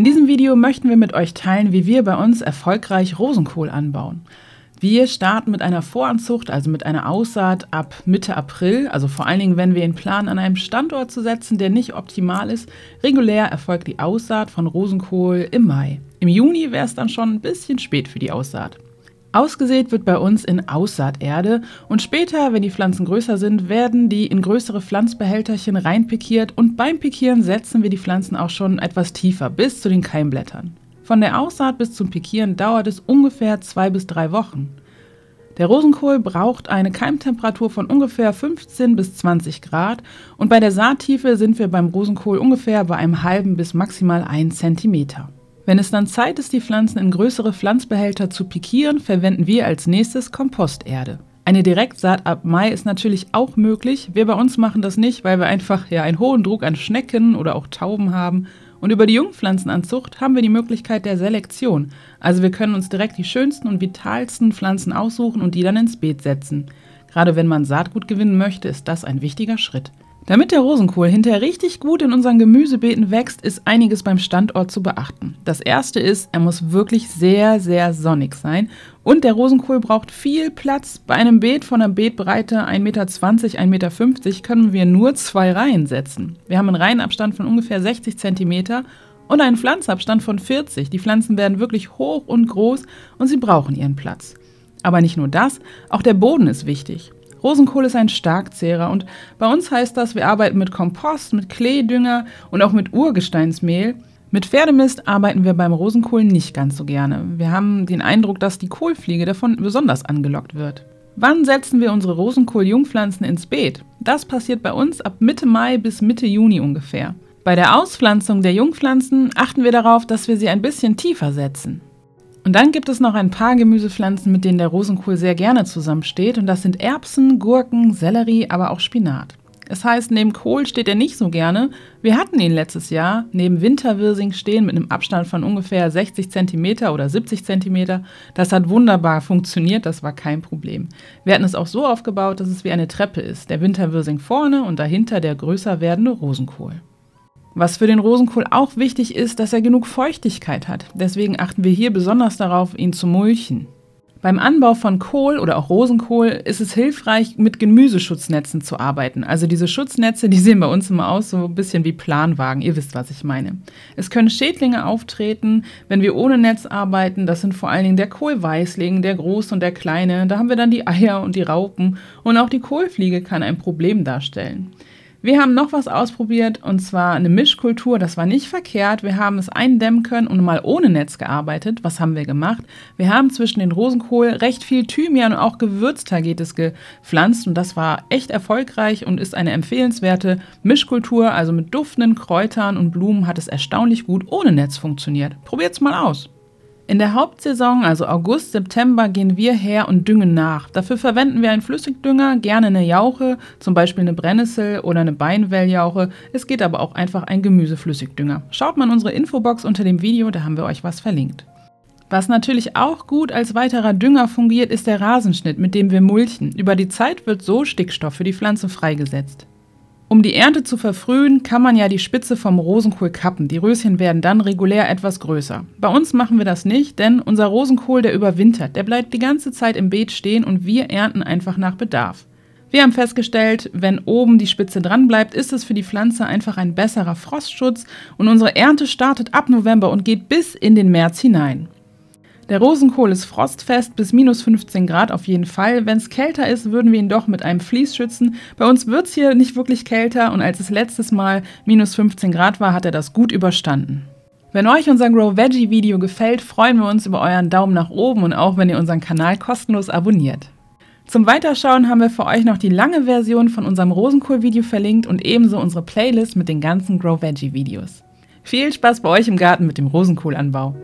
In diesem Video möchten wir mit euch teilen, wie wir bei uns erfolgreich Rosenkohl anbauen. Wir starten mit einer Voranzucht, also mit einer Aussaat ab Mitte April, also vor allen Dingen, wenn wir ihn planen, an einem Standort zu setzen, der nicht optimal ist. Regulär erfolgt die Aussaat von Rosenkohl im Mai. Im Juni wäre es dann schon ein bisschen spät für die Aussaat. Ausgesät wird bei uns in Aussaaterde und später, wenn die Pflanzen größer sind, werden die in größere Pflanzbehälterchen reinpikiert und beim Pikieren setzen wir die Pflanzen auch schon etwas tiefer, bis zu den Keimblättern. Von der Aussaat bis zum Pikieren dauert es ungefähr 2 bis 3 Wochen. Der Rosenkohl braucht eine Keimtemperatur von ungefähr 15 bis 20 Grad und bei der Saattiefe sind wir beim Rosenkohl ungefähr bei einem halben bis maximal 1 Zentimeter. Wenn es dann Zeit ist, die Pflanzen in größere Pflanzbehälter zu pikieren, verwenden wir als nächstes Komposterde. Eine Direktsaat ab Mai ist natürlich auch möglich. Wir bei uns machen das nicht, weil wir einfach einen hohen Druck an Schnecken oder auch Tauben haben. Und über die Jungpflanzenanzucht haben wir die Möglichkeit der Selektion. Also wir können uns direkt die schönsten und vitalsten Pflanzen aussuchen und die dann ins Beet setzen. Gerade wenn man Saatgut gewinnen möchte, ist das ein wichtiger Schritt. Damit der Rosenkohl hinterher richtig gut in unseren Gemüsebeeten wächst, ist einiges beim Standort zu beachten. Das erste ist, er muss wirklich sehr, sehr sonnig sein und der Rosenkohl braucht viel Platz. Bei einem Beet von einer Beetbreite 1,20 Meter, 1,50 Meter können wir nur 2 Reihen setzen. Wir haben einen Reihenabstand von ungefähr 60 Zentimeter und einen Pflanzabstand von 40. Die Pflanzen werden wirklich hoch und groß und sie brauchen ihren Platz. Aber nicht nur das, auch der Boden ist wichtig. Rosenkohl ist ein Starkzehrer und bei uns heißt das, wir arbeiten mit Kompost, mit Kleedünger und auch mit Urgesteinsmehl. Mit Pferdemist arbeiten wir beim Rosenkohl nicht ganz so gerne. Wir haben den Eindruck, dass die Kohlfliege davon besonders angelockt wird. Wann setzen wir unsere Rosenkohl-Jungpflanzen ins Beet? Das passiert bei uns ab Mitte Mai bis Mitte Juni ungefähr. Bei der Auspflanzung der Jungpflanzen achten wir darauf, dass wir sie ein bisschen tiefer setzen. Und dann gibt es noch ein paar Gemüsepflanzen, mit denen der Rosenkohl sehr gerne zusammensteht. Und das sind Erbsen, Gurken, Sellerie, aber auch Spinat. Es heißt, neben Kohl steht er nicht so gerne. Wir hatten ihn letztes Jahr neben Winterwirsing stehen mit einem Abstand von ungefähr 60 cm oder 70 cm. Das hat wunderbar funktioniert, das war kein Problem. Wir hatten es auch so aufgebaut, dass es wie eine Treppe ist. Der Winterwirsing vorne und dahinter der größer werdende Rosenkohl. Was für den Rosenkohl auch wichtig ist, dass er genug Feuchtigkeit hat. Deswegen achten wir hier besonders darauf, ihn zu mulchen. Beim Anbau von Kohl oder auch Rosenkohl ist es hilfreich, mit Gemüseschutznetzen zu arbeiten. Also diese Schutznetze, die sehen bei uns immer aus, so ein bisschen wie Planwagen. Ihr wisst, was ich meine. Es können Schädlinge auftreten, wenn wir ohne Netz arbeiten. Das sind vor allen Dingen der Kohlweißling, der Große und der Kleine. Da haben wir dann die Eier und die Raupen. Und auch die Kohlfliege kann ein Problem darstellen. Wir haben noch was ausprobiert und zwar eine Mischkultur, das war nicht verkehrt. Wir haben es eindämmen können und mal ohne Netz gearbeitet. Was haben wir gemacht? Wir haben zwischen den Rosenkohl recht viel Thymian und auch Gewürztagetes gepflanzt und das war echt erfolgreich und ist eine empfehlenswerte Mischkultur. Also mit duftenden Kräutern und Blumen hat es erstaunlich gut ohne Netz funktioniert. Probiert's mal aus. In der Hauptsaison, also August, September, gehen wir her und düngen nach. Dafür verwenden wir einen Flüssigdünger, gerne eine Jauche, zum Beispiel eine Brennnessel oder eine Beinwelljauche. Es geht aber auch einfach ein Gemüseflüssigdünger. Schaut mal in unsere Infobox unter dem Video, da haben wir euch was verlinkt. Was natürlich auch gut als weiterer Dünger fungiert, ist der Rasenschnitt, mit dem wir mulchen. Über die Zeit wird so Stickstoff für die Pflanze freigesetzt. Um die Ernte zu verfrühen, kann man ja die Spitze vom Rosenkohl kappen. Die Röschen werden dann regulär etwas größer. Bei uns machen wir das nicht, denn unser Rosenkohl, der überwintert. Der bleibt die ganze Zeit im Beet stehen und wir ernten einfach nach Bedarf. Wir haben festgestellt, wenn oben die Spitze dran bleibt, ist es für die Pflanze einfach ein besserer Frostschutz und unsere Ernte startet ab November und geht bis in den März hinein. Der Rosenkohl ist frostfest bis minus 15 Grad auf jeden Fall. Wenn es kälter ist, würden wir ihn doch mit einem Vlies schützen. Bei uns wird es hier nicht wirklich kälter und als es letztes Mal minus 15 Grad war, hat er das gut überstanden. Wenn euch unser Grow Veggie Video gefällt, freuen wir uns über euren Daumen nach oben und auch, wenn ihr unseren Kanal kostenlos abonniert. Zum Weiterschauen haben wir für euch noch die lange Version von unserem Rosenkohl-Video verlinkt und ebenso unsere Playlist mit den ganzen Grow Veggie Videos. Viel Spaß bei euch im Garten mit dem Rosenkohlanbau!